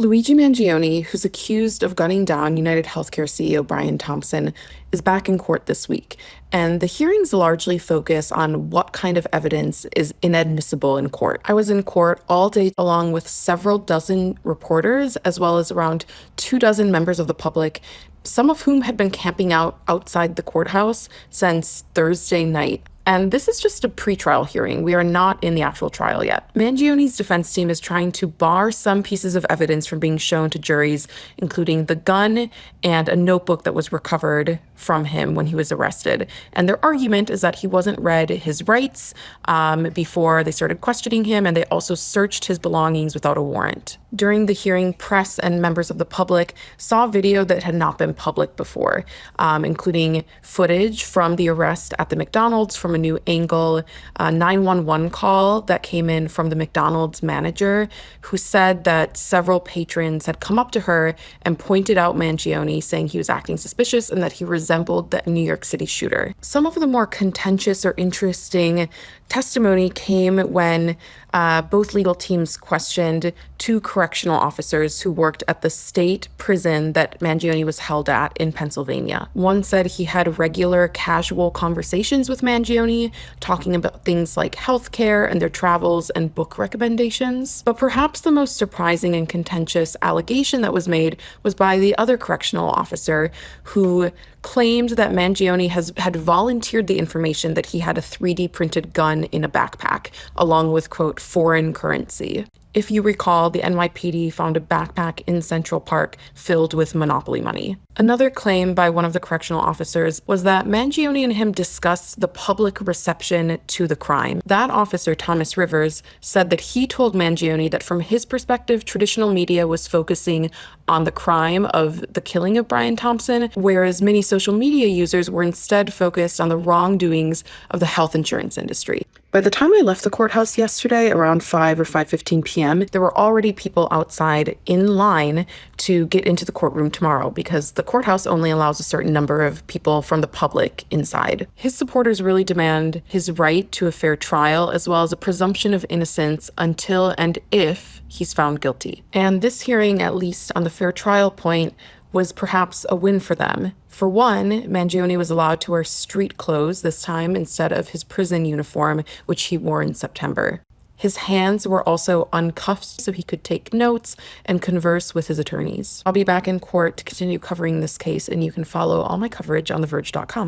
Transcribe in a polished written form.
Luigi Mangione, who's accused of gunning down United Healthcare CEO Brian Thompson, is back in court this week. And the hearings largely focus on what kind of evidence is inadmissible in court. I was in court all day along with several dozen reporters, as well as around 24 members of the public, some of whom had been camping out outside the courthouse since Thursday night. And this is just a pretrial hearing. We are not in the actual trial yet. Mangione's defense team is trying to bar some pieces of evidence from being shown to juries, including the gun and a notebook that was recovered from him when he was arrested. And their argument is that he wasn't read his rights before they started questioning him, and they also searched his belongings without a warrant. During the hearing, press and members of the public saw video that had not been public before, including footage from the arrest at the McDonald's from a new angle, a 911 call that came in from the McDonald's manager, who said that several patrons had come up to her and pointed out Mangione, saying he was acting suspicious and that he resembled the New York City shooter. Some of the more contentious or interesting testimony came when both legal teams questioned two correctional officers who worked at the state prison that Mangione was held at in Pennsylvania. One said he had regular casual conversations with Mangione, talking about things like healthcare and their travels and book recommendations. But perhaps the most surprising and contentious allegation that was made was by the other correctional officer, who claimed that Mangione had volunteered the information that he had a 3D printed gun in a backpack, along with, quote, foreign currency. If you recall, the NYPD found a backpack in Central Park filled with Monopoly money. Another claim by one of the correctional officers was that Mangione and him discussed the public reception to the crime. That officer, Thomas Rivers, said that he told Mangione that from his perspective, traditional media was focusing on the crime of the killing of Brian Thompson, whereas many social media users were instead focused on the wrongdoings of the health insurance industry. By the time I left the courthouse yesterday, around 5 or 5:15 p.m., there were already people outside in line to get into the courtroom tomorrow because the courthouse only allows a certain number of people from the public inside. His supporters really demand his right to a fair trial, as well as a presumption of innocence until and if he's found guilty. And this hearing, at least on the fair trial point, was perhaps a win for them. For one, Mangione was allowed to wear street clothes this time instead of his prison uniform, which he wore in September. His hands were also uncuffed so he could take notes and converse with his attorneys. I'll be back in court to continue covering this case, and you can follow all my coverage on theverge.com.